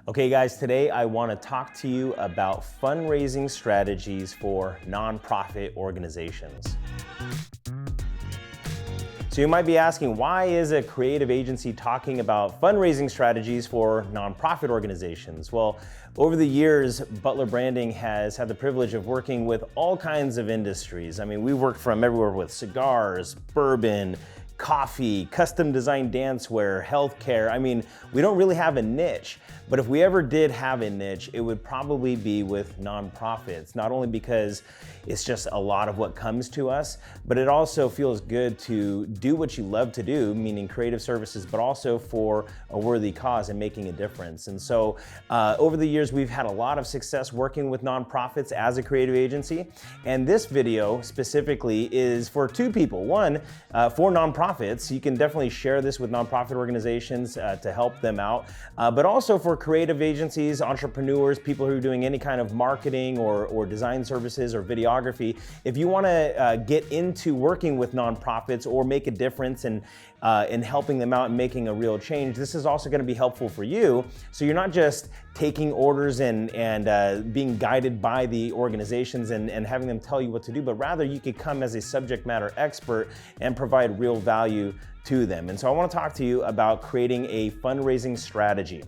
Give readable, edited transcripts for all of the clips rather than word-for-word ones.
Okay guys, today I want to talk to you about fundraising strategies for nonprofit organizations. So you might be asking, why is a creative agency talking about fundraising strategies for nonprofit organizations? Well, over the years, Butler Branding has had the privilege of working with all kinds of industries. I mean, we've worked from everywhere with cigars, bourbon, coffee, custom designed dancewear, healthcare. I mean, we don't really have a niche, but if we ever did have a niche, it would probably be with nonprofits, not only because it's just a lot of what comes to us, but it also feels good to do what you love to do, meaning creative services, but also for a worthy cause and making a difference. And so over the years, we've had a lot of success working with nonprofits as a creative agency. And this video specifically is for two people. One, for nonprofits. You can definitely share this with nonprofit organizations to help them out, but also for creative agencies, entrepreneurs, people who are doing any kind of marketing or design services or videography. If you want to get into working with nonprofits or make a difference in helping them out and making a real change, this is also going to be helpful for you. So you're not just taking orders and being guided by the organizations and having them tell you what to do, but rather you could come as a subject matter expert and provide real value to them. And so I want to talk to you about creating a fundraising strategy.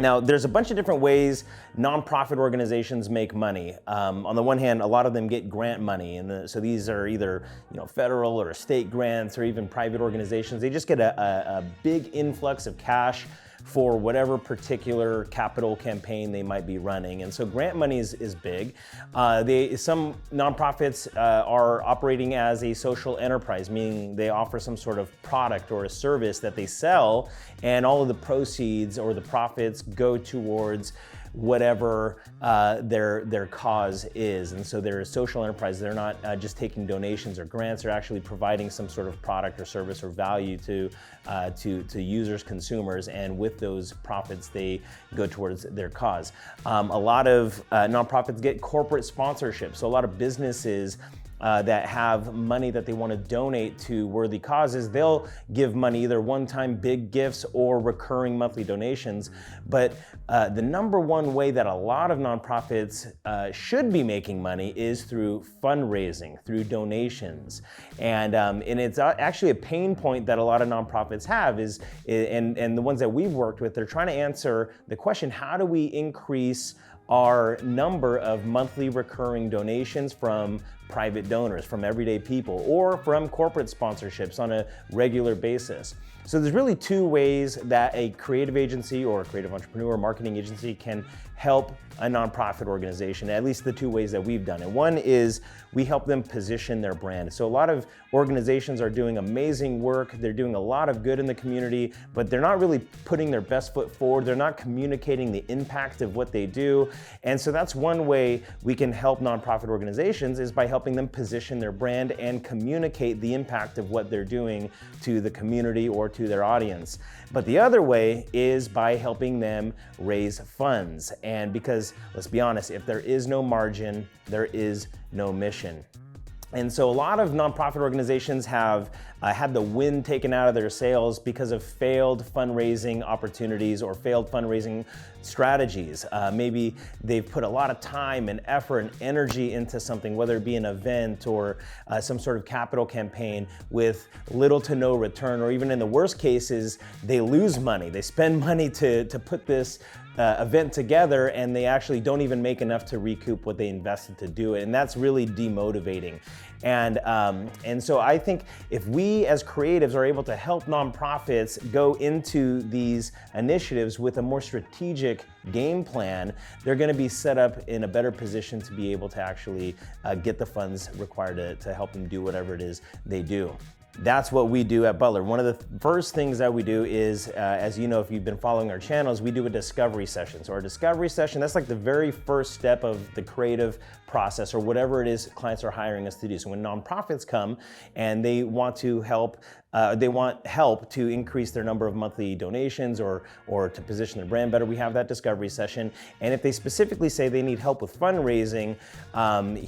Now, there's a bunch of different ways nonprofit organizations make money. On the one hand, a lot of them get grant money, and so these are either federal or state grants or even private organizations. They just get a big influx of cash for whatever particular capital campaign they might be running. And so grant money is big. Some nonprofits are operating as a social enterprise, meaning they offer some sort of product or a service that they sell, and all of the proceeds or the profits go towards whatever their cause is. And so they're a social enterprise. They're not just taking donations or grants. They're actually providing some sort of product or service or value to users, consumers, and with those profits, they go towards their cause. A lot of nonprofits get corporate sponsorship. So a lot of businesses that have money that they want to donate to worthy causes, they'll give money, either one-time big gifts or recurring monthly donations. But the number one way that a lot of nonprofits should be making money is through fundraising, through donations. And it's actually a pain point that a lot of nonprofits have and the ones that we've worked with, they're trying to answer the question, how do we increase our number of monthly recurring donations from private donors, from everyday people, or from corporate sponsorships on a regular basis? So there's really two ways that a creative agency or a creative entrepreneur or marketing agency can help a nonprofit organization, at least the two ways that we've done it. One is we help them position their brand. So a lot of organizations are doing amazing work. They're doing a lot of good in the community, but they're not really putting their best foot forward. They're not communicating the impact of what they do. And so that's one way we can help nonprofit organizations, is by helping them position their brand and communicate the impact of what they're doing to the community or to their audience. But the other way is by helping them raise funds. And because, let's be honest, if there is no margin, there is no mission. And so a lot of nonprofit organizations have had the wind taken out of their sails because of failed fundraising opportunities or failed fundraising strategies. Maybe they've put a lot of time and effort and energy into something, whether it be an event or some sort of capital campaign, with little to no return, or even in the worst cases, they lose money. They spend money to put this event together, and they actually don't even make enough to recoup what they invested to do it. And that's really demotivating. And so I think if we as creatives are able to help nonprofits go into these initiatives with a more strategic game plan, they're going to be set up in a better position to be able to actually get the funds required to help them do whatever it is they do. That's what we do at Butler. One of the first things that we do is, as you know, if you've been following our channels, we do a discovery session. So our discovery session, that's like the very first step of the creative process or whatever it is clients are hiring us to do. So when nonprofits come and they want to help they want help to increase their number of monthly donations or to position their brand better, we have that discovery session. And if they specifically say they need help with fundraising,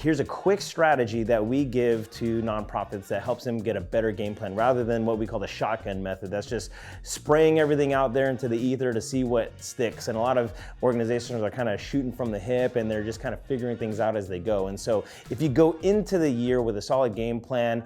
here's a quick strategy that we give to nonprofits that helps them get a better game plan rather than what we call the shotgun method. That's just spraying everything out there into the ether to see what sticks. And a lot of organizations are kind of shooting from the hip and they're just kind of figuring things out as they go. And so if you go into the year with a solid game plan,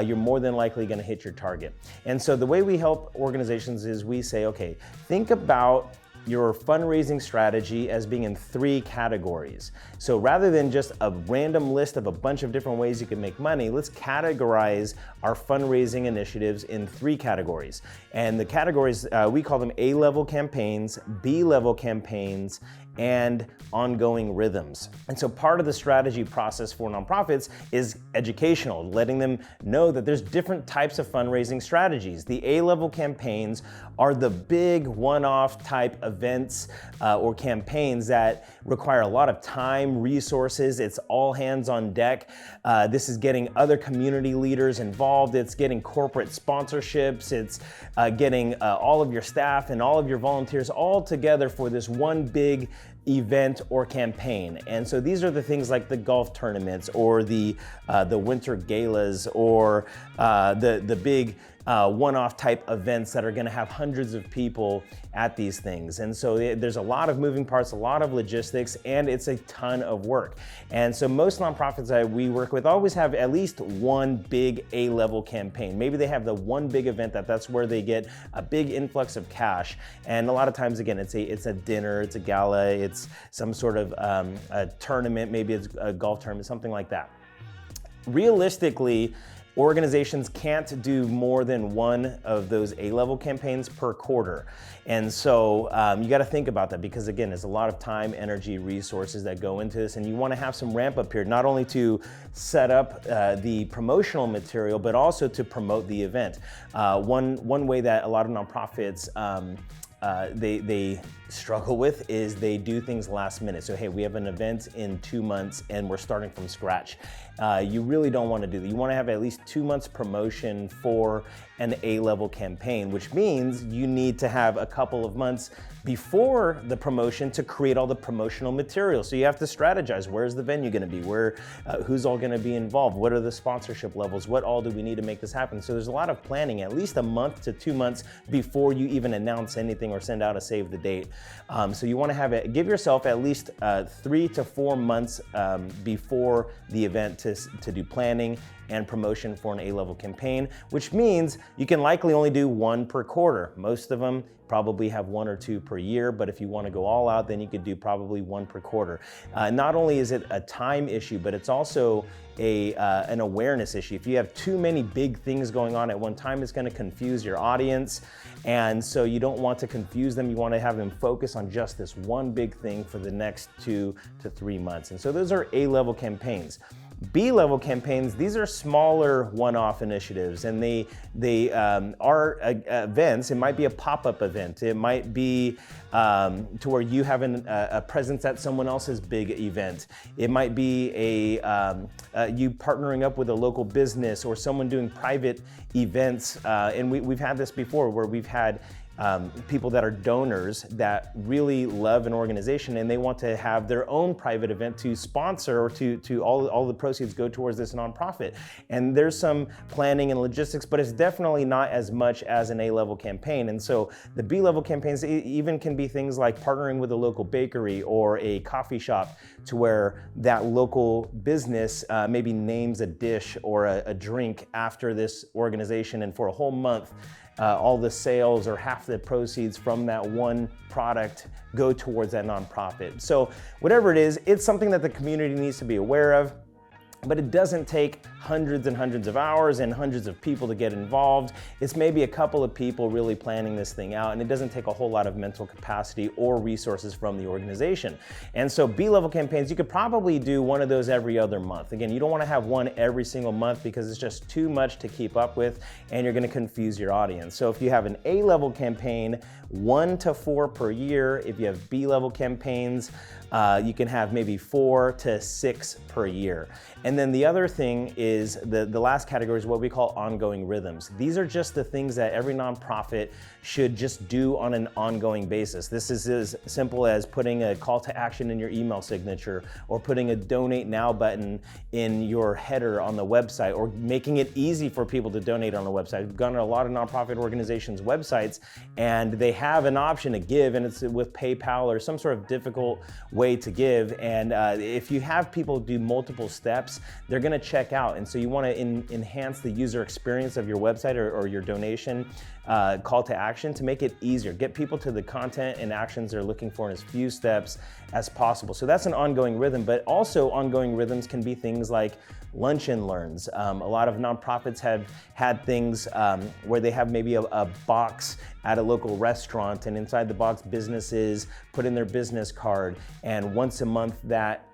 you're more than likely going to hit your target. And so the way we help organizations is we say, okay, think about your fundraising strategy as being in 3 categories. So rather than just a random list of a bunch of different ways you can make money, let's categorize our fundraising initiatives in 3 categories. And the categories, we call them A-level campaigns, B-level campaigns, and ongoing rhythms. And so part of the strategy process for nonprofits is educational, letting them know that there's different types of fundraising strategies. The A-level campaigns are the big one-off type events or campaigns that require a lot of time, resources. It's all hands on deck. This is getting other community leaders involved. It's getting corporate sponsorships. It's getting all of your staff and all of your volunteers all together for this one big event or campaign. And so these are the things like the golf tournaments or the winter galas or the big one-off type events that are going to have hundreds of people at these things. And so there's a lot of moving parts, a lot of logistics, and it's a ton of work. And so most nonprofits that we work with always have at least one big A-level campaign. Maybe they have the one big event that's where they get a big influx of cash. And a lot of times, again, it's a dinner, it's a gala, it's some sort of a tournament, maybe it's a golf tournament, something like that. Realistically, organizations can't do more than one of those A-level campaigns per quarter. And so you got to think about that because, again, there's a lot of time, energy, resources that go into this, and you want to have some ramp up period, not only to set up the promotional material, but also to promote the event. One way that a lot of nonprofits they struggle with is they do things last minute. So, hey, we have an event in 2 months and we're starting from scratch. You really don't want to do that. You want to have at least 2 months promotion for an A-level campaign, which means you need to have a couple of months before the promotion to create all the promotional material. So you have to strategize. Where's the venue going to be? Who's all going to be involved? What are the sponsorship levels? What all do we need to make this happen? So there's a lot of planning, at least a month to 2 months before you even announce anything or send out a save the date. So you want to give yourself at least 3 to 4 months before the event to do planning and promotion for an A-level campaign, which means you can likely only do 1 per quarter. Most of them probably have 1 or 2 per year, but if you want to go all out, then you could do probably 1 per quarter. Not only is it a time issue, but it's also an awareness issue. If you have too many big things going on at one time, it's going to confuse your audience. And so you don't want to confuse them. You want to have them focus on just this one big thing for the next 2 to 3 months. And so those are A-level campaigns. B-level campaigns, these are smaller one-off initiatives, and they are events. It might be a pop-up event. It might be to where you have a presence at someone else's big event. It might be you partnering up with a local business or someone doing private events. And we've had this before where we've had people that are donors that really love an organization and they want to have their own private event to sponsor or to all the proceeds go towards this nonprofit. And there's some planning and logistics, but it's definitely not as much as an A-level campaign. And so the B-level campaigns even can be things like partnering with a local bakery or a coffee shop to where that local business maybe names a dish or a drink after this organization, and for a whole month, all the sales or half the proceeds from that one product go towards that nonprofit. So whatever it is, it's something that the community needs to be aware of. But it doesn't take hundreds and hundreds of hours and hundreds of people to get involved. It's maybe a couple of people really planning this thing out, and it doesn't take a whole lot of mental capacity or resources from the organization. And so B-level campaigns, you could probably do one of those every other month. Again, you don't want to have one every single month because it's just too much to keep up with and you're going to confuse your audience. So if you have an A-level campaign, 1 to 4 per year. If you have B-level campaigns, you can have maybe 4 to 6 per year. And then the other thing is the last category is what we call ongoing rhythms. These are just the things that every nonprofit should just do on an ongoing basis. This is as simple as putting a call to action in your email signature, or putting a donate now button in your header on the website, or making it easy for people to donate on the website. We've gone to a lot of nonprofit organizations' websites and they have an option to give, and it's with PayPal or some sort of difficult way to give. And if you have people do multiple steps, they're gonna check out. And so you wanna enhance the user experience of your website or your donation call to action to make it easier. Get people to the content and actions they're looking for in as few steps as possible. So that's an ongoing rhythm, but also ongoing rhythms can be things like lunch and learns. A lot of nonprofits have had things where they have maybe a box at a local restaurant, and inside the box businesses put in their business card, and once a month that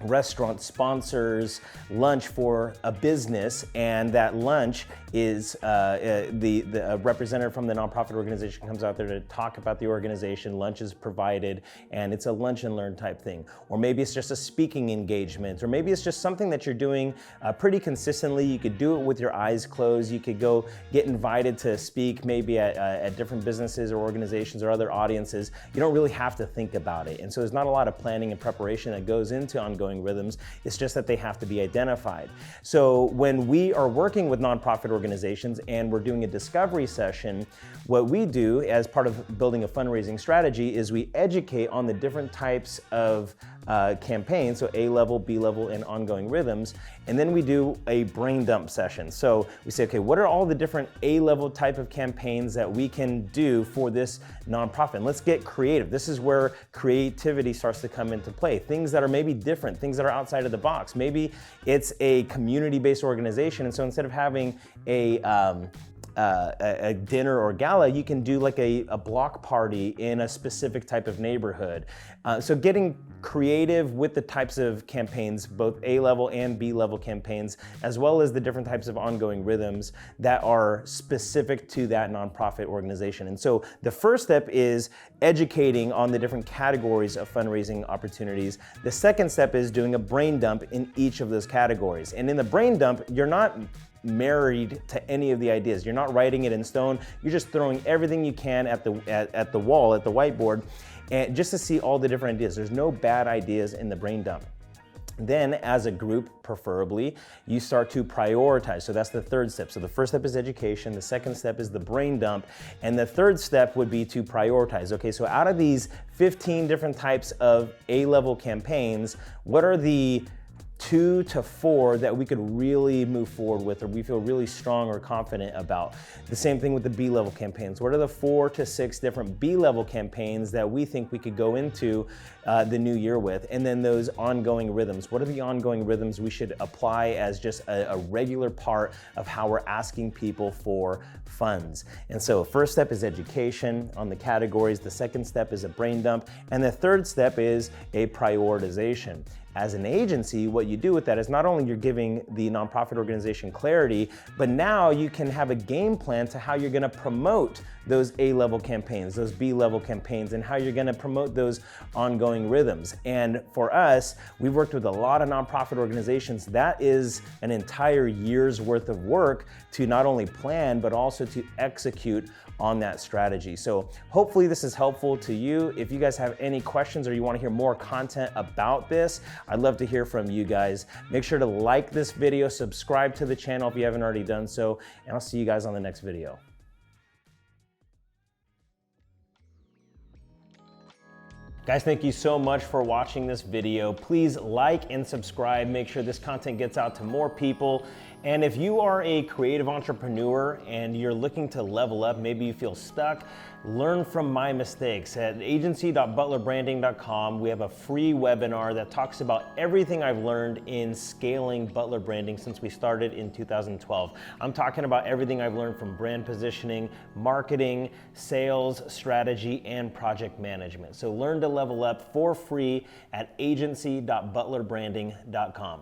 restaurant sponsors lunch for a business, and that lunch is the representative from the nonprofit organization comes out there to talk about the organization. Lunch is provided, and it's a lunch and learn type thing. Or maybe it's just a speaking engagement, or maybe it's just something that you're doing pretty consistently. You could do it with your eyes closed. You could go get invited to speak maybe at different businesses or organizations or other audiences. You don't really have to think about it. And so there's not a lot of planning and preparation that goes into ongoing rhythms. It's just that they have to be identified. So when we are working with nonprofit organizations and we're doing a discovery session, what we do as part of building a fundraising strategy is we educate on the different types of campaigns, so A level, B level, and ongoing rhythms. And then we do a brain dump session. So we say, okay, what are all the different A level type of campaigns that we can do for this nonprofit? And let's get creative. This is where creativity starts to come into play. Things that are maybe different, things that are outside of the box. Maybe it's a community-based organization, and so instead of having a dinner or gala, you can do like a block party in a specific type of neighborhood. So getting creative with the types of campaigns, both A-level and B-level campaigns, as well as the different types of ongoing rhythms that are specific to that nonprofit organization. And so the first step is educating on the different categories of fundraising opportunities. The second step is doing a brain dump in each of those categories. And in the brain dump, you're not married to any of the ideas. You're not writing it in stone. You're just throwing everything you can at the wall, at the whiteboard, and just to see all the different ideas. There's no bad ideas in the brain dump. Then as a group, preferably, you start to prioritize. So that's the third step. So the first step is education, the second step is the brain dump, and the third step would be to prioritize. Okay, so out of these 15 different types of A-level campaigns, what are the 2 to 4 that we could really move forward with, or we feel really strong or confident about? The same thing with the B-level campaigns. What are the 4 to 6 different B-level campaigns that we think we could go into the new year with? And then those ongoing rhythms. What are the ongoing rhythms we should apply as just a regular part of how we're asking people for funds? And so first step is education on the categories. The second step is a brain dump. And the third step is a prioritization. As an agency, what you do with that is not only you're giving the nonprofit organization clarity, but now you can have a game plan to how you're gonna promote those A-level campaigns, those B-level campaigns, and how you're gonna promote those ongoing rhythms. And for us, we've worked with a lot of nonprofit organizations. That is an entire year's worth of work to not only plan, but also to execute on that strategy. So hopefully this is helpful to you. If you guys have any questions or you want to hear more content about this, I'd love to hear from you guys. Make sure to like this video, subscribe to the channel if you haven't already done so, and I'll see you guys on the next video. Guys, thank you so much for watching this video. Please like and subscribe. Make sure this content gets out to more people. And if you are a creative entrepreneur and you're looking to level up, maybe you feel stuck, learn from my mistakes. At agency.butlerbranding.com, we have a free webinar that talks about everything I've learned in scaling Butler Branding since we started in 2012. I'm talking about everything I've learned from brand positioning, marketing, sales, strategy, and project management. So learn to level up for free at agency.butlerbranding.com.